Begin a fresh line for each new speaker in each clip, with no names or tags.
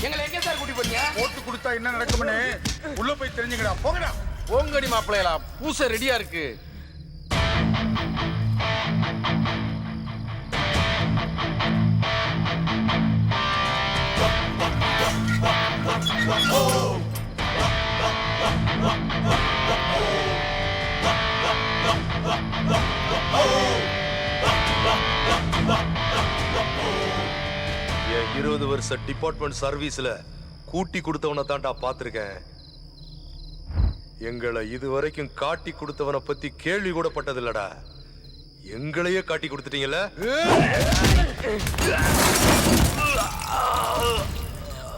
எங்களை எங்க சார் கூட்டி போறீங்க?
போட்டு கொடுத்தா என்ன நடக்கும்னு உள்ள போய் தெரிஞ்சுக்கடா. போங்கடா.
போங்கடி மாப்பிள்ளைகளா, பூசை ரெடியா இருக்கு.
என் 20 வருஷ டிபார்ட்மெண்ட் சர்வீஸ்ல கூட்டி கொடுத்தவனை தான்டா பாத்திருக்கேன். எங்களை இதுவரைக்கும் காட்டி கொடுத்தவனை பத்தி கேள்வி கூட பட்டதில்லடா. எங்களையே காட்டி கொடுத்துட்டீங்கல்ல.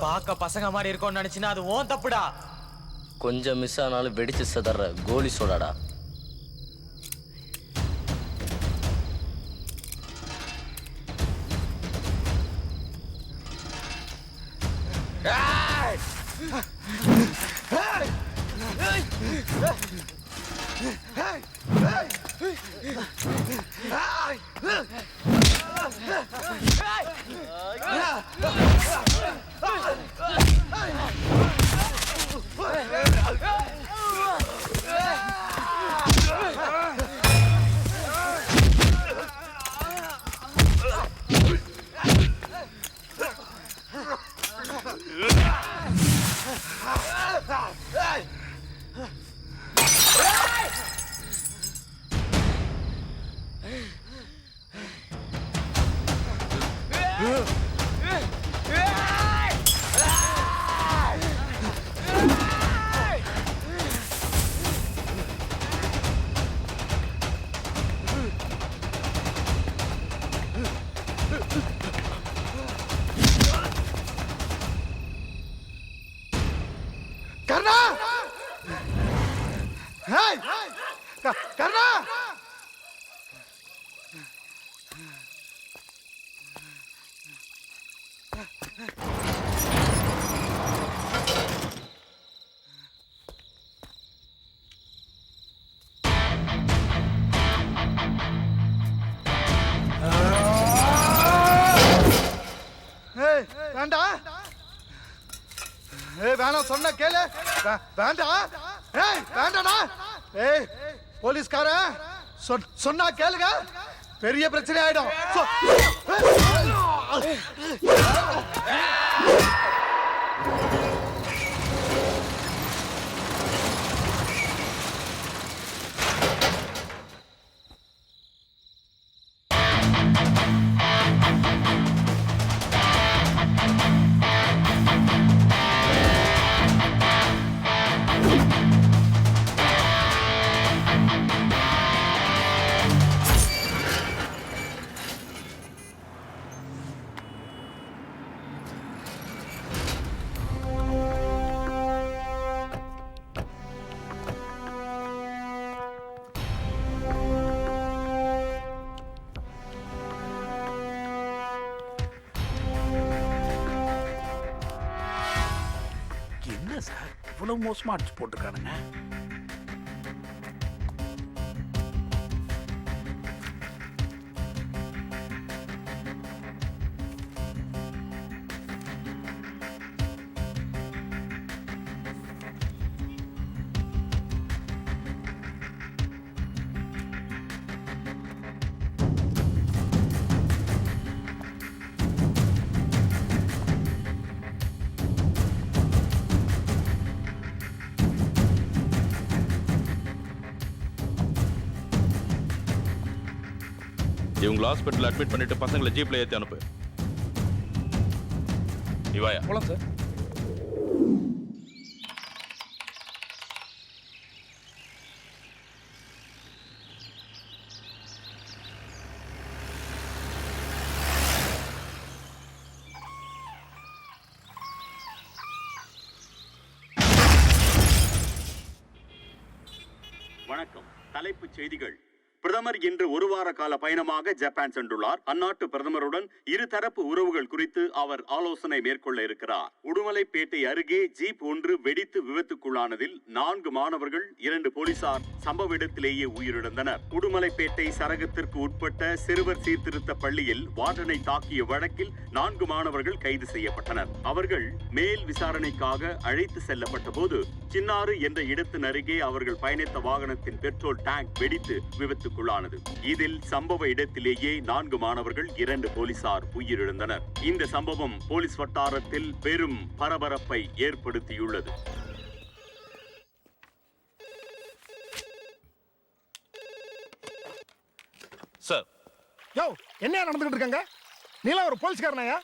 பாக்க பசங்க மாதிரி இருக்கும்னு நினைச்சினா அது ஓன் தப்புடா.
கொஞ்சம் மிஸ் ஆனாலும் வெடிச்சு சதற கோலி சோடாடா.
கர்ணா! ஹேய்! கர்ணா! ஏய், வேண்டாம். ஏய், வேணாம் சொன்ன கேளு. வேண்டாம். ஏய், வேண்டாடா. ஏய், போலீஸ்காரன் சொன்னா கேளுங்க. பெரிய பிரச்சனை ஆயிடும்.
என்ன சார் இவ்வளவு மோசமா அடிச்சு போட்டுருக்கானுங்க?
இவங்களை ஹாஸ்பிட்டல் அட்மிட் பண்ணிட்டு பசங்களை ஜீப்ல ஏத்தி அனுப்பு. இவாயா
போலாம் சார்.
வணக்கம். தலைப்புச் செய்திகள். பிரதமர் இன்று ஒரு வார கால பயணமாக ஜப்பான் சென்றுள்ளார். அந்நாட்டு பிரதமருடன் இருதரப்பு உறவுகள் குறித்து அவர் ஆலோசனை மேற்கொள்ள இருக்கிறார். உடுமலைப்பேட்டை அருகே ஜீப் ஒன்று வெடித்து விபத்துக்குள்ளானதில் 4 மாணவர்கள் 2 போலீசார் சம்பவ இடத்திலேயே உயிரிழந்தனர். உடுமலைப்பேட்டை சரகத்திற்கு உட்பட்ட சிறுவர் சீர்திருத்த பள்ளியில் வார்டனை தாக்கிய வழக்கில் 4 மாணவர்கள் கைது செய்யப்பட்டனர். அவர்கள் மேல் விசாரணைக்காக அழைத்து செல்லப்பட்ட போது சின்னாறு என்ற இடத்தின் அருகே அவர்கள் பயணித்த வாகனத்தின் பெட்ரோல் டேங்க் வெடித்து விபத்துக்குள்ளானது. இதில் சம்பவ இடத்திலேயே 4 மாணவர்கள் 2 போலீசார் உயிரிழந்தனர். இந்த சம்பவம் போலீஸ் வட்டாரத்தில் பெரும் பரபரப்பை ஏற்படுத்தியுள்ளது.
சார்
யோ என்ன நடந்துகிட்டு இருக்காங்க? நீலாம் ஒரு போலீஸ்காரனாயா?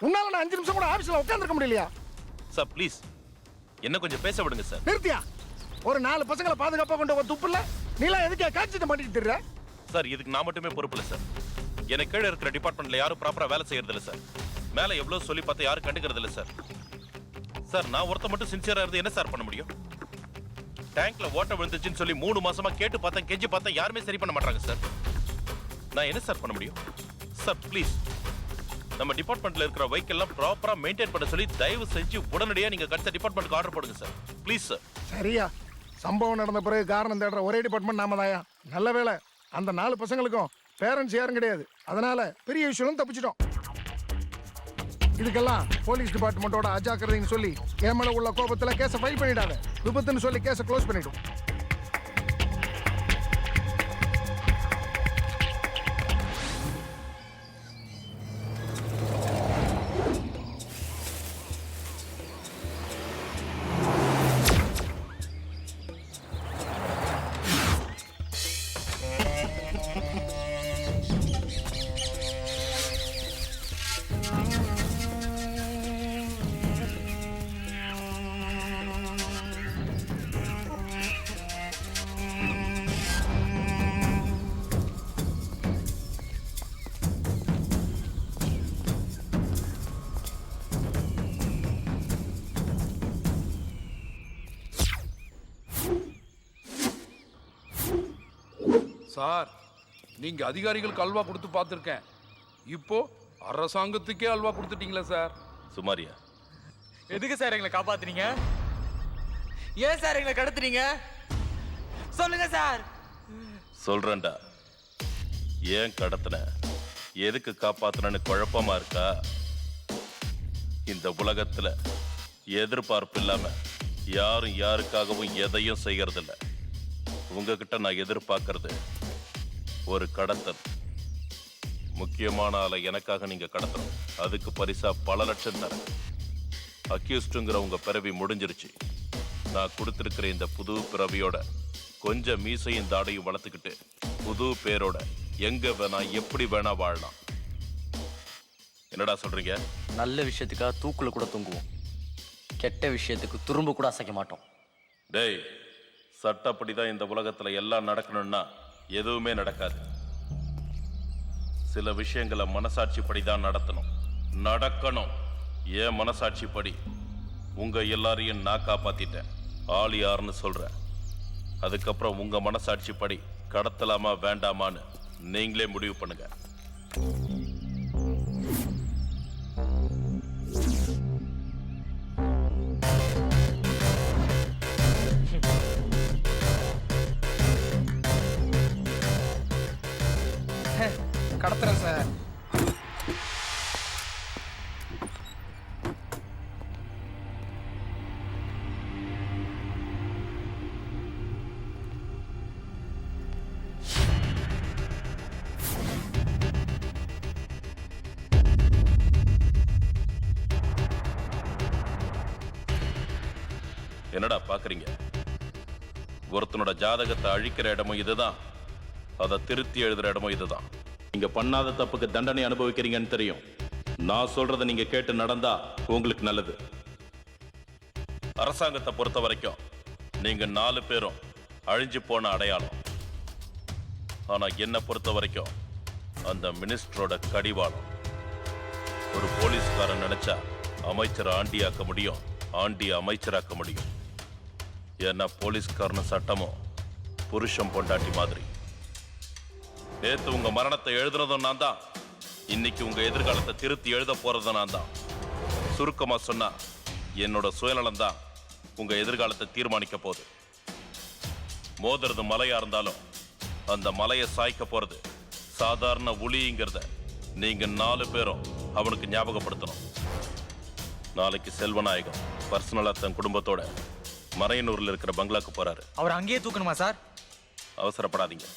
உன்னால நான் 5 நிமிஷம் கூட ஆபீஸ்ல உட்கார்ந்திருக்க முடியலையா?
சார் ப்ளீஸ் என்ன கொஞ்சம் பேச விடுங்க சார்.
நிறுத்தியா? ஒரு 4 பசங்களை பாதுகாப்பா கொண்டு வர துப்புல நீலாம் எதுக்கே காய்ச்சிட்டு மாட்டிட்டு திரிற?
சார் இதுக்கு நான் மட்டுமே பொறுப்பு இல்லை சார். எனக்கு கீழே இருக்கிற டிபார்ட்மெண்ட்ல யாரும் ப்ராப்பரா வேலை செய்யறது இல்லை சார். மேலே எவ்வளவு சொல்லி பார்த்தா யாரும் கண்டுக்கிறது இல்லை சார். சார் நான் ஒருத்த மட்டும் சின்சியரா இருந்து என்ன சார் பண்ண முடியும்? டேங்க்ல ஓட்ட விழுந்துச்சுன்னு சொல்லி 3 மாசமா கேட்டு பார்த்தேன், கெஞ்சி பார்த்தேன், யாருமே சரி பண்ண மாட்டாங்க சார். நான் என்ன சார் பண்ண முடியும்? சார் ப்ளீஸ் நம்ம டிபார்ட்மெண்ட்ல இருக்கிற வெஹிக்கிள் எல்லாம் ப்ராப்பரா மெயின்டைன் பண்ண சொல்லி தயவு செஞ்சு உடனடியா நீங்க கட்ச டிபார்ட்மெண்ட்க்கு ஆர்டர் போடுங்க சார். Please sir.
சரியா? சம்பவம் நடந்த பிறகு காரணம் தேடுற ஒரே டிபார்ட்மெண்ட் நாம தாயா. நல்ல வேளை அந்த 4 பசங்களுக்கும் பேரண்ட்ஸ் யாரும் கிடையாது. அதனால பெரிய விஷயம் தப்பிச்சிட்டோம். இதுக்கெல்லாம் போலீஸ் டிபார்ட்மெண்டோட அஜாக்கிரதைன்னு சொல்லி என் மேல உள்ள கோபத்துல கேஸை ஃபைல் பண்ணிடாத. விபத்துன்னு சொல்லி கேஸை க்ளோஸ் பண்ணிடும்.
சார் நீங்க அதிகாரிகளுக்கு அல்வா கொடுத்து பார்த்துருக்கேன். இப்போ அரசாங்கத்துக்கே அல்வா கொடுத்துட்டீங்களா சார்?
சுமாரியா
எதுக்கு சார் எங்களை காப்பாத்துறீங்க? ஏன் சார் எங்களை கடத்துறீங்க? சொல்லுங்க சார்.
சொல்றேன்டா. ஏன் கடத்தின, எதுக்கு காப்பாத்தினு குழப்பமா இருக்கா? இந்த உலகத்துல எதிர்பார்ப்பு இல்லாம யாரும் யாருக்காகவும் எதையும் செய்யறதில்ல. உங்ககிட்ட நான் எதிர்பார்க்கறது ஒரு கடத்தல். முக்கியமான ஆளை எனக்காக நீங்க கடத்தணும். அதுக்கு பரிசா பல லட்சம் தரேன். அக்யூஸ்டுங்கிற உங்க பிறவி முடிஞ்சிருச்சு. நான் கொடுத்திருக்கிற இந்த புது பிறவியோட கொஞ்சம் மீசையும் தாடையும் வளர்த்துக்கிட்டு புது பேரோட எங்க வேணா எப்படி வேணா வாழலாம். என்னடா சொல்றீங்க?
நல்ல விஷயத்துக்காக தூக்குல கூட தூங்குவோம், கெட்ட விஷயத்துக்கு துரும்பு கூட அசைக்க மாட்டோம்.
டேய், சட்டப்படிதான் இந்த உலகத்துல எல்லாம் நடக்கணும்னா எதுவுமே நடக்காது. சில விஷயங்களை மனசாட்சிப்படி தான் நடக்கணும். ஏன் மனசாட்சிப்படி உங்க எல்லாரையும் நான் காப்பாத்திட்டேன். ஆள் யாருன்னு சொல்றேன். அதுக்கப்புறம் உங்க மனசாட்சிப்படி கடத்தலாமா வேண்டாமான்னு நீங்களே முடிவு பண்ணுங்க.
கடத்துறேன் சார்.
என்னடா பாக்குறீங்க? ஒருத்தனோட ஜாதகத்தை அழிக்கிற இடமும் இதுதான், அதை திருத்தி எழுதுற இடமும் இதுதான். நீங்க பண்ணாத தப்புக்கு தண்டனை அனுபவிக்கிறீங்கன்னு தெரியும். நான் சொல்றதை நீங்க கேட்டு நடந்தா உங்களுக்கு நல்லது. அரசாங்கத்தை பொறுத்த வரைக்கும் நீங்க 4 பேரும் அழிஞ்சு போன அடையாளம். ஆனா என்ன பொறுத்த வரைக்கும் அந்த மினிஸ்டரோட கடிவாளம். ஒரு போலீஸ்காரன் நினைச்சா அமைச்சரை ஆண்டியாக்க முடியும், ஆண்டிய அமைச்சராக்க முடியும். ஏன்னா போலீஸ்காரன் சட்டமும் புருஷன் பொண்டாட்டி மாதிரி. நேத்து உங்க மரணத்தை எழுதுனதும் நான் தான். இன்னைக்கு உங்க எதிர்காலத்தை திருத்தி எழுத போறதும் நான் தான். சுருக்கமா சொன்னா என்னோட சுயநலம் தான் உங்க எதிர்காலத்தை தீர்மானிக்க போகுது. மோதுறது மலையா இருந்தாலும் அந்த மலையை சாய்க்க போறது சாதாரண உளிங்கிறத நீங்க 4 பேரும் அவனுக்கு ஞாபகப்படுத்தணும். நாளைக்கு செல்வநாயகம் பர்சனலா தன் குடும்பத்தோட மறையனூர்ல இருக்கிற பங்களாக்கு போறாரு.
அவர் அங்கேயே தூக்கணுமா சார்?
அவசரப்படாதீங்க.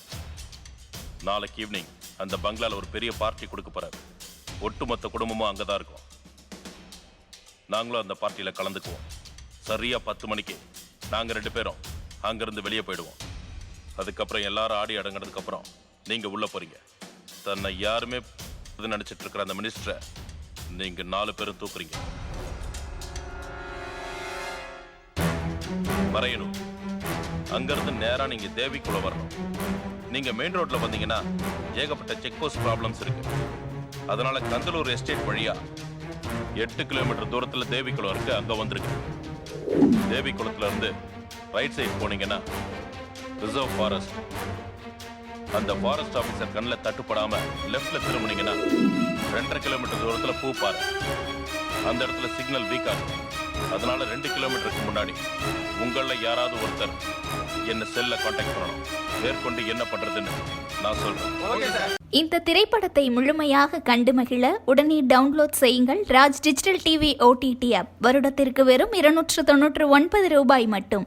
நாளைக்கு ஈவினிங் அந்த பங்களால ஒரு பெரிய பார்ட்டி கொடுக்க போறாரு. ஒட்டுமொத்த குடும்பமும் அங்கதான் இருக்கும். நாங்களும் அந்த பார்ட்டியில கலந்துக்குவோம். சரியா 10 மணிக்கு நாங்க 2 பேரும் அங்கிருந்து வெளியே போயிடுவோம். அதுக்கப்புறம் எல்லாரும் ஆடி அடங்கினதுக்கு அப்புறம் நீங்க உள்ள போறீங்க. தன்னை யாருமே நினைச்சிட்டு இருக்கிற அந்த மினிஸ்டரை நீங்க 4 பேரும் தூக்குறீங்க. மறையணும். அங்கிருந்து நேரா நீங்க தேவிக்குள்ள வரணும். நீங்க மெயின் ரோட்ல வந்தீங்கன்னா ஏகப்பட்ட செக் போஸ்ட் ப்ராப்ளம்ஸ் இருக்கு. அதனால கந்தலூர் எஸ்டேட் வழியா 8 கிலோமீட்டர் தூரத்துல தேவிக்குளம் இருக்கு. அங்க வந்துருக்கு. தேவிக்குளத்துல இருந்து ரைட் சைடு போனீங்கன்னா ரிசர்வ் ஃபாரஸ்ட். அந்த ஃபாரஸ்ட் ஆபீசர் கண்ணில் தட்டுப்படாம லெஃப்ட்ல திரும்பினீங்கன்னா 2.5 கிலோமீட்டர் தூரத்துல பூப்பாறை. அந்த இடத்துல சிக்னல் வீக்கா இருக்கும். அதனால 2 கிலோமீட்டருக்கு முன்னாடி உங்கள யாராவது ஒருத்தர் என்ன செல்ல கான்டாக்ட் பண்ணணும். மேற்கொண்டு என்ன பண்றதுன்னு நான் சொல்றேன்.
இந்த திரைப்படத்தை முழுமையாக கண்டு மகிழ உடனே டவுன்லோட் செய்யுங்கள் Raj digital TV OTT app. வருடத்திற்கு வெறும் 299 ரூபாய் மட்டும்.